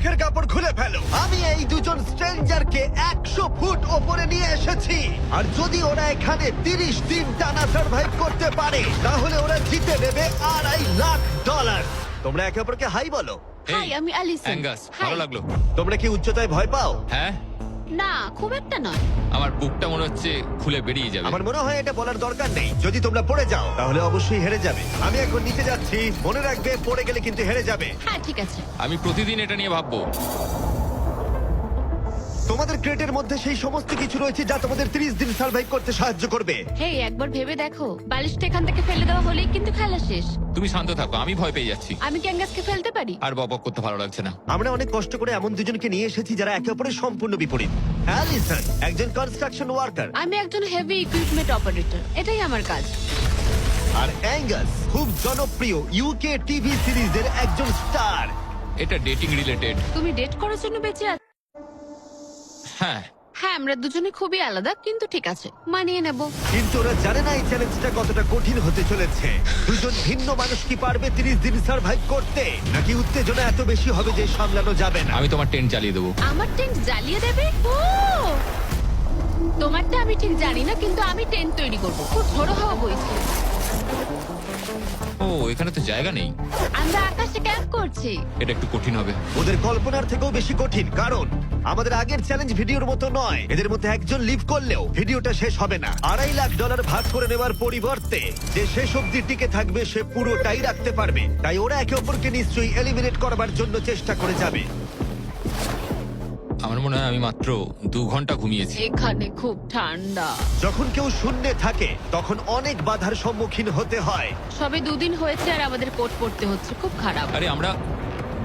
মুখের কাপড় খুলে ফেলো। আমি এই দুজন স্ট্রেঞ্জারকে 100 ফুট ওপরে নিয়ে এসেছি, আর যদি ওরা এখানে 30 দিন টানা সার্ভাইভ করতে পারে তাহলে ওরা জিতে নেবে $2.5 লাখ। তোমরা একে অপরকে হাই বলো। হাই, আমি অ্যালিসন। অ্যাঙ্গাস, ভালো লাগলো। তোমরা কি উচ্চতায় ভয় পাও? হ্যাঁ, না, খুব একটা নয়। আমার বুকটা মনে হচ্ছে খুলে বেরিয়ে যাবে। আমার মনে হয় এটা বলার দরকার নেই। যদি তোমরা পড়ে যাও তাহলে অবশ্যই হেরে যাবে। আমি এখন নিচে যাচ্ছি, মনে রাখবে পড়ে গেলে কিন্তু হেরে যাবে। হ্যাঁ, ঠিক আছে। আমি প্রতিদিন এটা নিয়ে ভাববো। তোমাদের ক্রেটের মধ্যে সেই সমস্ত কিছু রয়েছে যা তোমাদের 30 দিন সার্ভাইভ করতে সাহায্য করবে। হেই, একবার ভেবে দেখো, বালিশটা এখান থেকে ফেলে দেওয়া হলেই কিন্তু খেলা শেষ। তুমি শান্ত থাকো, আমি ভয় পেয়ে যাচ্ছি। আমি কি অ্যাঙ্গাসকে ফেলতে পারি? আর বকবক করতে ভালো লাগছে না। আমরা অনেক কষ্ট করে এমন দুজনকে নিয়ে এসেছি যারা একে অপরের সম্পূর্ণ বিপরীত। অ্যালিসন একজন কনস্ট্রাকশন ওয়ার্কার, আমি একজন হেভি ইকুইপমেন্ট অপারেটর, এটাই আমার কাজ। আর অ্যাঙ্গাস খুব জনপ্রিয় ইউকে টিভি সিরিজের একজন স্টার। এটা ডেটিং রিলেটেড। তুমি ডেট করার জন্য বেঁচে আছো? হ্যাঁ, হ্যাঁ, আমরা দুজনে খুবই আলাদা, কিন্তু ঠিক আছে, মানিয়ে নেব। কিন্তু ওরা জানে না এই চ্যালেঞ্জটা কতটা কঠিন হতে চলেছে। দুজন ভিন্ন মানুষ কি পারবে 30 দিন সার্ভাইভ করতে, নাকি উত্তেজনা এত বেশি হবে যে সামলানো যাবে না? আমি তোমার টেন্ট জ্বালিয়ে দেবো। আমার টেন্ট জ্বালিয়ে দেবে? ও, তোমারটা আমি ঠিক জানি না, কিন্তু আমি টেন্ট তৈরি করব। খুব ঝোড়ো হাওয়া বইছে। ও, এখানে তো জায়গা নেই। আমরা আকাশে ক্যাম্প করছি। এটা একটু কঠিন হবে। ওদের কল্পনার থেকেও বেশি কঠিন, কারণ আমাদের আগের চ্যালেঞ্জ ভিডিওর মতো নয়। এদের মধ্যে একজন লিভ করলেও ভিডিওটা শেষ হবে না। $2.5 লাখ ভাগ করে নেওয়ার পরিবর্তে যে শেষ অব্দি টিকে থাকবে সে পুরোটাই রাখতে পারবে। তাই ওরা একে অপরকে নিশ্চয়ই এলিমিনেট করবার জন্য চেষ্টা করে যাবে। আমার মনে হয় আমি মাত্র 2 ঘন্টা ঘুমিয়েছি। এখানে খুব ঠান্ডা। যখন কেউ শূন্যে থাকে তখন অনেক বাধার সম্মুখীন হতে হয়। সবে 2 দিন হয়েছে আর আমাদের কোট পড়তে হচ্ছে, খুব খারাপ। আরে আমরা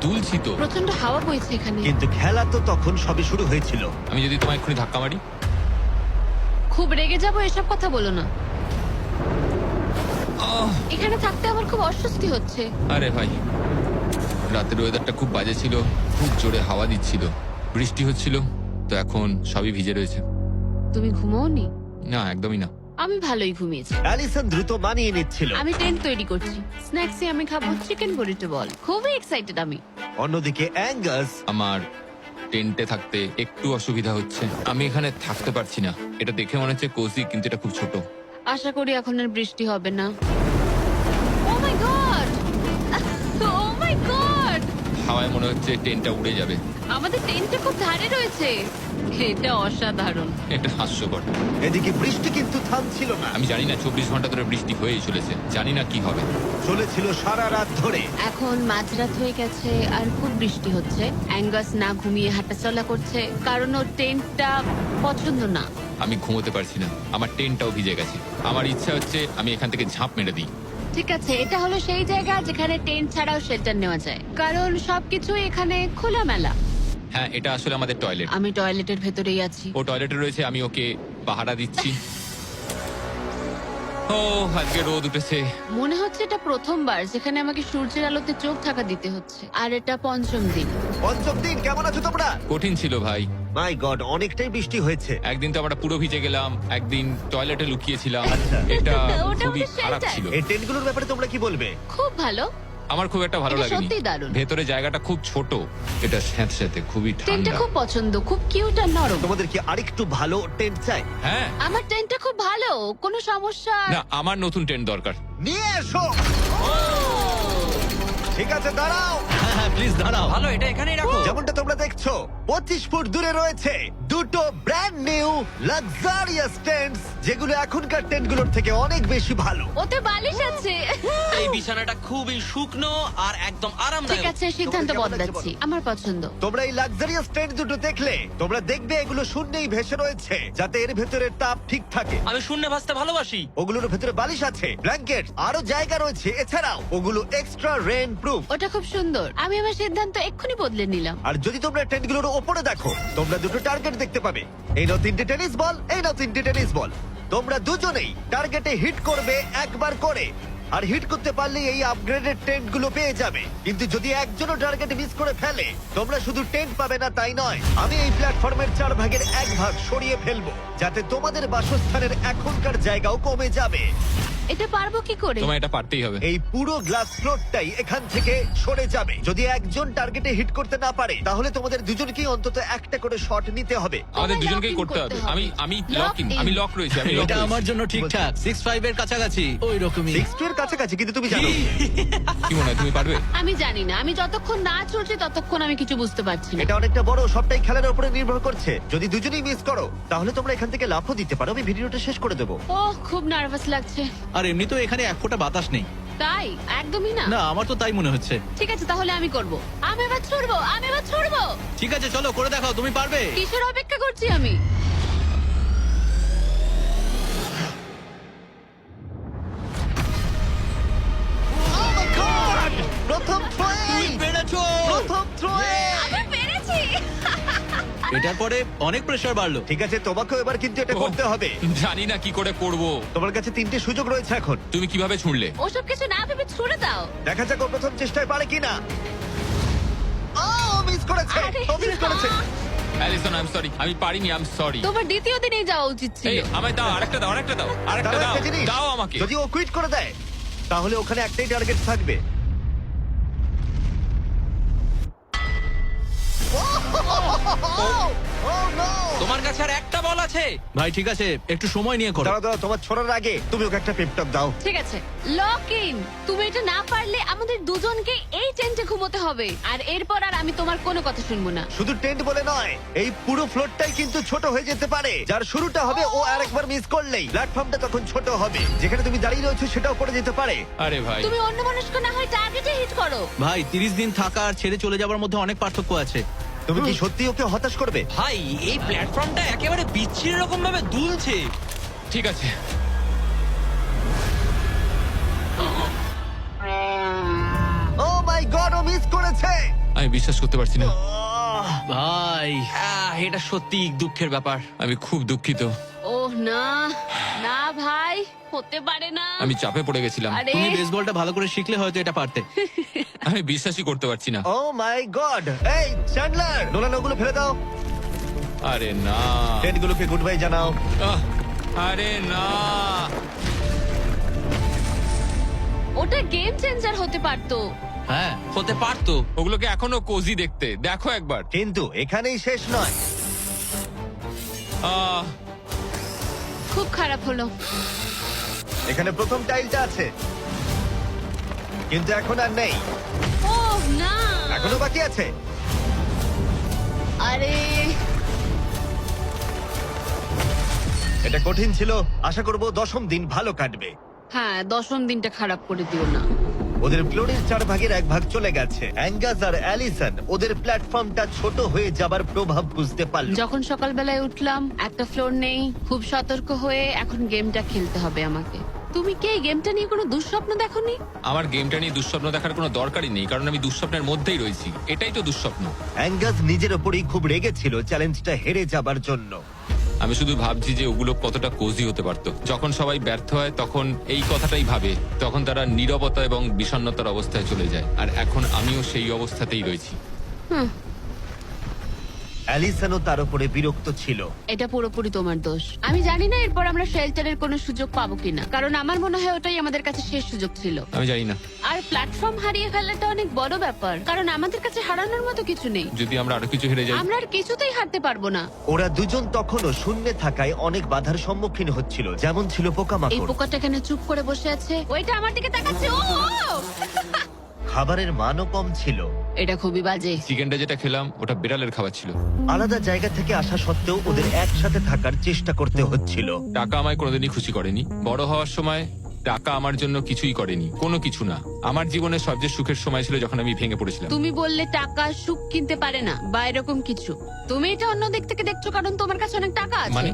দুলছি তো। প্রচন্ড হাওয়া বইছে এখানে। কিন্তু খেলা তো তখন সবে শুরু হয়েছিল। আমি যদি তোমায় এক্ষুনি ধাক্কা মারি? খুব রেগে যাবো, এসব কথা বলো না। আহ! এখানে থাকতে আমার খুব অস্বস্তি হচ্ছে। আরে ভাই, রাতের ওয়েদারটা খুব বাজে ছিল, খুব জোরে হাওয়া দিচ্ছিল, বৃষ্টি হচ্ছিল, তো এখন সবই ভিজে রয়েছে। তুমি ঘুমোওনি? না, একদমই না। আমি ভালোই ঘুমিয়েছি। অ্যালিসন দ্রুত মানিয়ে নিচ্ছিল। আমি টেন্ট তৈরি করছি। স্ন্যাক্সে আমি খাবো চিকেন বুরিটো বল। খুবই এক্সাইটেড আমি। অন্যদিকে অ্যাঙ্গাস আমার টেন্টে থাকতে একটু অসুবিধা হচ্ছে। আমি এখানে থাকতে পারছি না। এটা দেখে মনে হচ্ছে কোজি, কিন্তু এটা খুব ছোট। আশা করি এখন আর বৃষ্টি হবে না। ও মাই গড! ও মাই গড! হাওয়ায় মনে হচ্ছে টেন্টটা উড়ে যাবে। আমাদের টেন্টটা খুব ধারে রয়েছে। এটা অসাধারণ। এটা হাস্যকর। এদিকে বৃষ্টি কিন্তু থামছিল না, আমি জানি না, 24 ঘন্টা ধরে বৃষ্টি হয়েই চলেছে। জানি না কি হবে। চলেছিল সারা রাত ধরে। এখন মাঝরাত হয়ে গেছে আর খুব বৃষ্টি হচ্ছে। অ্যাঙ্গাস না ঘুমিয়ে হাঁটাচলা করছে, কারণ ওর টেন্টটা পছন্দ না। আমি ঘুমোতে পারছি না, আমার টেন্টটাও ভিজে গেছে। আমার ইচ্ছা হচ্ছে আমি এখান থেকে ঝাঁপ মেরে দিই। ঠিক আছে, এটা হলো সেই জায়গা যেখানে টেন্ট ছাড়াও শেল্টার নেওয়া যায়, কারণ সবকিছু এখানে খোলামেলা। হ্যাঁ, এটা আসলে আমাদের টয়লেট। আমি টয়লেটের ভেতরেই আছি। ও টয়লেটে রয়েছে, আমি ওকে পাহারা দিচ্ছি। ও, আজকে রোদ উঠেছে। মনে হচ্ছে এটা প্রথমবার যেখানে আমাকে সূর্যের আলোতে চোখ থাকা দিতে হচ্ছে, আর এটা 5ম দিন। পঞ্চম দিন, কেমন আছো তোমরা? কঠিন ছিল ভাই। মাই গড, অনেকটাই বৃষ্টি হয়েছে। একদিন তো আমরা পুরো ভিজে গেলাম, একদিন টয়লেটে লুকিয়েছিলাম। আচ্ছা। এটা ওটা খুবই আমাদের খারাপ shelter। ছিল। এই টেন্টগুলোর ব্যাপারে তোমরা কি বলবে? খুব ভালো। আমার খুব একটা ভালো এটা লাগেনি। সত্যিই দারুণ। ভেতরে জায়গাটা খুব ছোট, এটা স্যাঁতস্যাঁতে, খুবই টেন্টটা ঠান্ডা। খুব পছন্দ, খুব কিউট আর নরম। তোমাদের কি আরেকটু ভালো টেন্ট চাই? হ্যাঁ, আমার টেন্টটা খুব ভালো, কোনো সমস্যা। না, আমার নতুন টেন্ট দরকার। নিয়ে এসো। ঠিক আছে, দাঁড়াও। হ্যাঁ প্লিজ দাঁড়াও। ভালো, এটা এখানেই রাখো। যেমনটা তোমরা দেখছো 25 ফুট দূরে রয়েছে দুটো ব্র্যান্ড নিউ লাক্সারিয়াস টেন্টস, যেগুলো এখনকার টেন্টগুলোর থেকে অনেক বেশি ভালো। ওতে বালিশ আছে। এই বিছানাটা খুবই শুকনো আর একদম ঠিক আরামদায়ক। আছে, সিদ্ধান্ত কেমন লাগছে বদলাচ্ছি। বলো? আমার পছন্দ। তোমরা এই লাক্সারিয়াস টেন্ট দুটো দেখলে তোমরা দেখবে এগুলো শূন্যেই ভেসে রয়েছে, যাতে এর ভেতরে তাপ ঠিক থাকে। আমি শূন্যে ভাসতে ভালোবাসি। ওগুলোর ভেতরে বালিশ আছে, ব্ল্যাঙ্কেট, আরো জায়গা রয়েছে। এছাড়াও ওগুলো এক্সট্রা রেন প্রুফ। ওটা খুব সুন্দর। আমি আমার সিদ্ধান্ত এক্ষুনি বদলে নিলাম। আর যদি তোমরা টেন্টগুলোর ওপরে দেখো, তোমরা দুটো টার্গেট দেখতে পাবে। এই নাও 3টে টেনিস বল, এই নাও 3টে টেনিস বল। তোমরা দুজনেই টার্গেটে হিট করবে একবার করে, আর হিট করতে পারলে এই আপগ্রেডেড টেন্ট গুলো পেয়ে যাবে। কিন্তু যদি একজনও টার্গেট মিস করে ফেলে, তোমরা শুধু টেন্ট পাবে না তাই নয়, আমি এই প্ল্যাটফর্মের 4 ভাগের 1 ভাগ সরিয়ে ফেলবো, যাতে তোমাদের বাসস্থানের এখনকার জায়গাও কমে যাবে। এটা পারবো কি করে? তোমায় এটা পারতেই হবে। এই পুরো গ্লাস ফ্লোরটাই এখান থেকে সরে যাবে। যদি একজন টার্গেটে হিট করতে না পারে তাহলে তোমাদের দুজনকেই অন্তত একটা করে শট নিতে হবে। আমাদের তোমায় দুজনকেই lock in করতে হবে। করতে আমি হবে। আমি Lock লক ইন, in। আমি লক রয়েছি, আমি lock এটা রয়েছি। আমার জন্য ঠিকঠাক 6-5 এর কাছাকাছি ওই রকমই। 6 এর কাছাকাছি, কিন্তু তুমি জানো কি মনে হয় তুমি পারবে? আমি জানি না, আমি যতক্ষণ না চলছে ততক্ষণ আমি কিছু বুঝতে পারছি না। এটা অনেকটা বড়, সবটাই খেলার উপরে নির্ভর করছে। যদি দুজনেই মিস করো তাহলে তোমরা এখান থেকে লাফও দিতে পারো। আমি ভিডিওটা শেষ করে দেবো। ওহ, খুব নার্ভাস লাগছে। আর এমনি তো এখানে এক ফোঁটা বাতাস নেই। তাই? একদমই না। না আমার তো তাই মনে হচ্ছে। ঠিক আছে, তাহলে আমি করব। আমি এবার ছুড়বো, আমি এবার ছুড়বো। ঠিক আছে চলো করে দেখাও, তুমি পারবে। কিসের অপেক্ষা করছি আমি? Oh my God! প্রথম থ্রোয়ে! পেরেছো। প্রথম থ্রোয়ে! আমি পেরেছি। এটার পরে অনেক প্রেসার বাড়লো। ঠিক আছে, তোমাকেও এবার কিন্তু এটা ও, করতে হবে। জানি না কি করে করব। তোমার কাছে 3টে সুযোগ রয়েছে এখন। তুমি কিভাবে ছুঁড়লে? ওসব কিছু না ভেবে ছুড়ে দাও। দেখা যাক ও প্রথম চেষ্টায় পারে কিনা। ও মিস করেছে, আরে, ও মিস করেছে। অ্যালিসন, আই এম সরি, আমি পারিনি, আই এম সরি। তোমার দ্বিতীয় দিনেই যাওয়া উচিত ছিল। এই আমায় দাও, আরেকটা দাও, আরেকটা দাও, আরেকটা দাঁড়াও, দাও, একটা জিনিস। দাও আমাকে। যদি ও কুইট করে দেয় তাহলে ওখানে একটাই টার্গেট থাকবে। Oh, no! তোমার কাছে আর একটা বল আছে। ভাই ঠিক আছে একটু সময় নিয়ে করো। দাঁড়াও, দাঁড়াও, তোমার ছোড়ার আগে তুমি ওকে একটা পেপটক দাও। ঠিক আছে, লক ইন। তুমি এটা না পারলে আমাদের দুজনকে এই টেন্টে ঘুমোতে হবে। আর এরপর আর আমি তোমার কোনো কথা শুনবো না। শুধু টেন্ট বলে নয়, এই পুরো ফ্লোরটাই কিন্তু ছোট হয়ে যেতে পারে। যার শুরুটা হবে ও আরেকবার মিস করলেই প্ল্যাটফর্মটা তখন ছোট হবে। যেখানে তুমি দাঁড়িয়ে রয়েছো সেটাও পড়ে যেতে পারে। আরে ভাই, তুমি অন্য মনস্ক না হয় টার্গেটে হিট করো। ভাই 30 দিন থাকা আর ছেড়ে চলে যাবার মধ্যে অনেক পার্থক্য আছে। তুমি কি সত্যি ওকে হতাশ করবে? ভাই এই প্ল্যাটফর্মটা একেবারে বিচ্ছিরি রকম ভাবে দুলছে। ঠিক আছে। ও মাই গড, ও মিস করেছে। আমি বিশ্বাস করতে পারছি না। ভাই এটা সত্যি দুঃখের ব্যাপার। আমি খুব দুঃখিত। ওহ না, না ভাই, হতে পারে না। আমি চাপে পড়ে গেছিলাম। আরে তুমি বেসবলটা ভালো করে শিখলে হয়তো এটা পারতে। আমি বিশ্বাসই করতে পারছি না। ও মাই গড। এই চ্যান্ডলার, নোলান ওগুলো ফেলে দাও। আরে না, টেন্টগুলোকে গুড বাই জানাও। আহ, আরে না। ওটা গেম চেঞ্জার হতে পারতো। হ্যাঁ হতে পারতো। ওগুলোকে এখনো কোজি দেখতে, দেখো একবার। কিন্তু এখানেই শেষ নয়। আহ, খুব খারাপ হলো। এখানে প্রথম টাইলটা আছে, কিন্তু এখন আর নেই। ওহ না, এখনো বাকি আছে। আরে এটা কঠিন ছিল। আশা করব 10ম দিন ভালো কাটবে। হ্যাঁ, 10ম দিনটা খারাপ করে দিও না। ওদের ফ্লোরের 4 ভাগের 1 ভাগ চলে গেছে। অ্যাঙ্গাস আর অ্যালিসন ওদের প্ল্যাটফর্মটা ছোট হয়ে যাবার প্রভাব বুঝতে পারল। যখন সকালবেলায় উঠলাম, একটা ফ্লোর নেই। খুব সতর্ক হয়ে এখন গেমটা খেলতে হবে আমাকে। তুমি কি এই গেমটা নিয়ে কোনো দুঃস্বপ্ন দেখোনি? আমার গেমটা নিয়ে দুঃস্বপ্ন দেখার কোনো দরকারই নেই, কারণ আমি দুঃস্বপ্নের মধ্যেই রয়েছি। এটাই তো দুঃস্বপ্ন। অ্যাঙ্গাস নিজের ওপরেই খুব রেগেছিল চ্যালেঞ্জটা হেরে যাবার জন্য। আমি শুধু ভাবছি যে ওগুলো কতটা কোজি হতে পারতো। যখন সবাই ব্যর্থ হয় তখন এই কথাটাই ভাবে, তখন তারা নীরবতা এবং বিষণ্ণতার অবস্থায় চলে যায়। আর এখন আমিও সেই অবস্থাতেই রয়েছি। অ্যালিসনও তার উপরে বিরক্ত ছিল। এটা পুরোপুরি তোমার দোষ। আমি জানি না এরপর আমরা শেল্টারের কোনো সুযোগ পাবো কিনা, কারণ আমার মনে হয় ওটাই আমাদের কাছে শেষ সুযোগ ছিল। আমি জানি না, আর প্ল্যাটফর্ম হারিয়ে ফেলাটা অনেক বড় ব্যাপার, কারণ আমাদের কাছে হারানোর মতো কিছু নেই। যদি আমরা আরো কিছু হেরে যাই। আমরা আর কিছুতেই হারতে পারবো না। ওরা দুজন তখনও শূন্যে থাকায় অনেক বাধার সম্মুখীন হচ্ছিল, যেমন ছিল এই পোকামাকড়। পোকাটা কেন চুপ করে বসে আছে? ওইটা আমার দিকে তাকাচ্ছে। ও ও! খাবারের মানও কম ছিল। এটা খুবই বাজে। চিকেনটা যেটা খেলাম ওটা বিড়ালের খাবার ছিল। আলাদা জায়গা থেকে আসা সত্ত্বেও ওদের একসাথে থাকার চেষ্টা করতে হচ্ছিল। টাকা আমায় কোনোদিনই খুশি করেনি। বড় হওয়ার সময় টাকা আমার জন্য কিছুই করেনি, কোনো কিছু না। আমার জীবনের সবচেয়ে সুখের সময় ছিল যখন আমি ভেঙে পড়েছিলাম। তুমি বললে টাকা সুখ কিনতে পারে না বা এরকম কিছু। তুমি এটা অন্য দিক থেকে দেখছো কারণ তোমার কাছে অনেক টাকা আছে। মানে?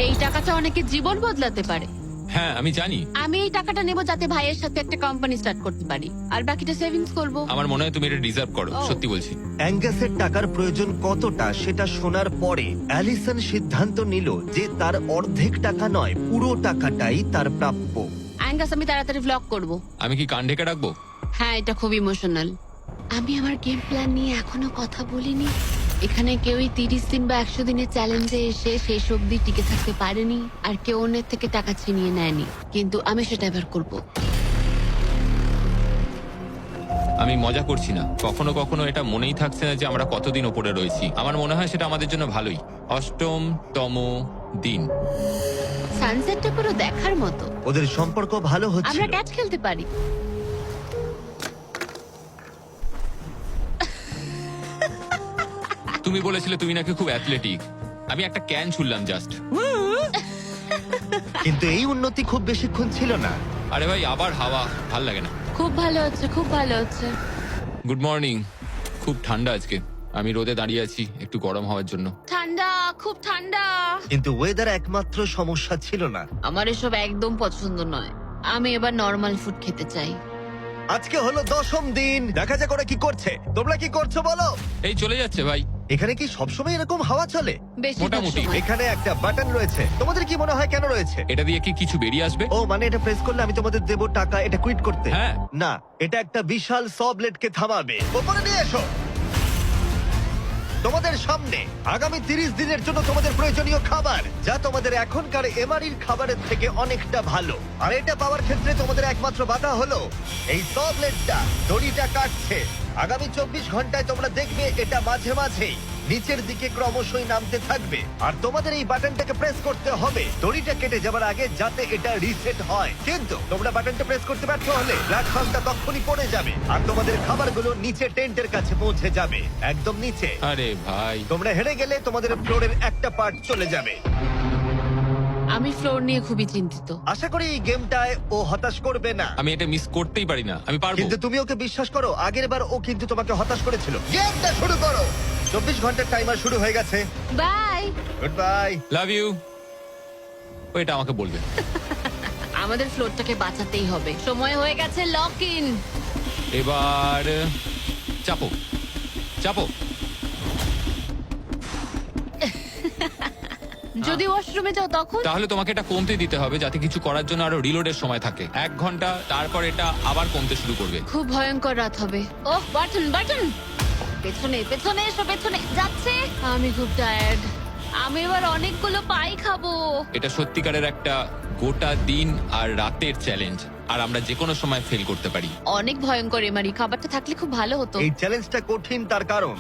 এই টাকাটা অনেকের জীবন বদলাতে পারে। হ্যাঁ আমি জানি। আমি এই টাকাটা নেব যাতে ভাইয়ের সাথে একটা কোম্পানি স্টার্ট করতে পারি, আর বাকিটা সেভিংস করব। আমার মনে হয় তুমি এটা ডিজার্ভ করো, ও। সত্যি বলছি। অ্যাঙ্গাসের টাকার প্রয়োজন কতটা সেটা শোনার পরে অ্যালিসন সিদ্ধান্ত নিল যে তার অর্ধেক টাকা নয়, পুরো টাকাটাই তার প্রাপ্য। অ্যাঙ্গাস, আমি তাড়াতাড়ি ভ্লগ করব। আমি কি কান ঢেকে রাখবো? হ্যাঁ, এটা খুব ইমোশনাল। আমি আমার গেম প্ল্যান নিয়ে এখনো কথা বলিনি। এখানে কেউই 30 দিন বা 100 দিনের চ্যালেঞ্জে এসে শেষ অবধি টিকে থাকতে পারেনি, আর কেউ অন্যের থেকে টাকা ছিনিয়ে নেয়নি। কিন্তু আমি সেটা এবার করব। আমি মজা করছি না, কখনো কখনো এটা মনেই থাকছে না যে আমরা কতদিন ওপরে রয়েছি। আমার মনে হয় সেটা আমাদের জন্য ভালোই। 8তম দিন। সানসেটটা পুরো দেখার মতো। ওদের সম্পর্ক ভালো আমরা হচ্ছিল। ক্যাচ খেলতে পারি। তুমি বলেছিলে তুমি নাকি খুব অ্যাথলেটিক। আমি একটা ক্যান ছুড়লাম জাস্ট। কিন্তু এই উন্নতি খুব বেশিক্ষণ ছিল না। আরে ভাই, আবার হাওয়া, ভাল লাগে না। খুব ভালো হচ্ছে, খুব ভালো হচ্ছে। Good morning. খুব ঠান্ডা আজকে। আমি রোদে দাঁড়িয়ে আছি একটু গরম হওয়ার জন্য। ঠান্ডা, খুব ঠান্ডা। কিন্তু ওয়েদার একমাত্র সমস্যা ছিল না। আমার এসব একদম পছন্দ নয়। আমি এবার নর্মাল ফুড খেতে চাই। আজকে হলো 10ম দিন। দেখা যাক ওরা কি করছে। তোমরা কি করছো বলো? এই চলে যাচ্ছে ভাই। এখানে কি সবসময় এরকম হাওয়া চলে? বেশিরভাগ মোটামুটি। সময়। এখানে একটা বাটন রয়েছে। তোমাদের কি মনে হয় কেন রয়েছে? এটা দিয়ে কি কিছু বেরিয়ে আসবে? ও মানে এটা প্রেস করলে আমি তোমাদের দেবো টাকা এটা কুইট করতে? হ্যাঁ। না, এটা একটা বিশাল স ব্লেডকে থামাবে। ওপরে নিয়ে এসো। তোমাদের সামনে আগামী 30 দিনের জন্য তোমাদের প্রয়োজনীয় খাবার, যা তোমাদের এখনকার এমআরইর খাবারের থেকে অনেকটা ভালো। আর এটা পাওয়ার ক্ষেত্রে তোমাদের একমাত্র বাধা হলো এই স ব্লেডটা দড়িটা কাটছে। আগামী 24 ঘন্টায় তোমরা দেখবে এটা মাঝে মাঝেই নিচের দিকে ক্রমশই নামতে থাকবে। আর তোমাদের এই বাটনটাকে প্রেস করতে হবে দড়িটা কেটে যাবার আগে, যাতে এটা রিসেট হয়। কিন্তু তোমরা বাটনটা প্রেস করতে ব্যর্থ হলে প্ল্যাটফর্মটা তখনই পড়ে যাবে আর তোমাদের খাবারগুলো নিচে টেন্টের কাছে পৌঁছে যাবে, একদম নিচে। আরে ভাই, তোমরা হেরে গেলে তোমাদের ফ্লোরের একটা পার্ট চলে যাবে। আমি ফ্লোর নিয়ে খুবই চিন্তিত। আশা করি এই গেমটায় ও হতাশ করবে না। আমি এটা মিস করতেই পারি না। আমি পারবো। কিন্তু তুমি ওকে বিশ্বাস করো, আগের বার ও কিন্তু তোমাকে হতাশ করেছিল। গেমটা শুরু করো। 24 ঘন্টার টাইমার শুরু হয়ে গেছে। Bye. Good bye. Love you. ওইটা আমাকে বলবে। আমাদের ফ্লোরটাকে বাঁচাতেই হবে। সময় হয়ে গেছে লক ইন। এবার চাপো চাপো। যদি ওয়াশরুমে যাও তখন? তাহলে তোমাকে এটা কমতে দিতে হবে যাতে কিছু করার জন্য আরো রিলোডের সময় থাকে। 1 ঘন্টা, তারপর এটা আবার কমতে শুরু করবে। খুব ভয়ঙ্কর রাত হবে। ওহ, বাটন বাটন। পেছনে পেছনে এসো, পেছনে যাচ্ছে। আমি খুব টায়ার্ড। আমি এবার অনেকগুলো পাই খাবো। এটা সত্যিকারের একটা গোটা দিন আর রাতের চ্যালেঞ্জ, আর আমরা যে কোনো সময় ফেল করতে পারি। অনেক ভয়ঙ্কর এমারি। খাবারটা থাকলে খুব ভালো হতো। এই চ্যালেঞ্জটা কঠিন তার কারণ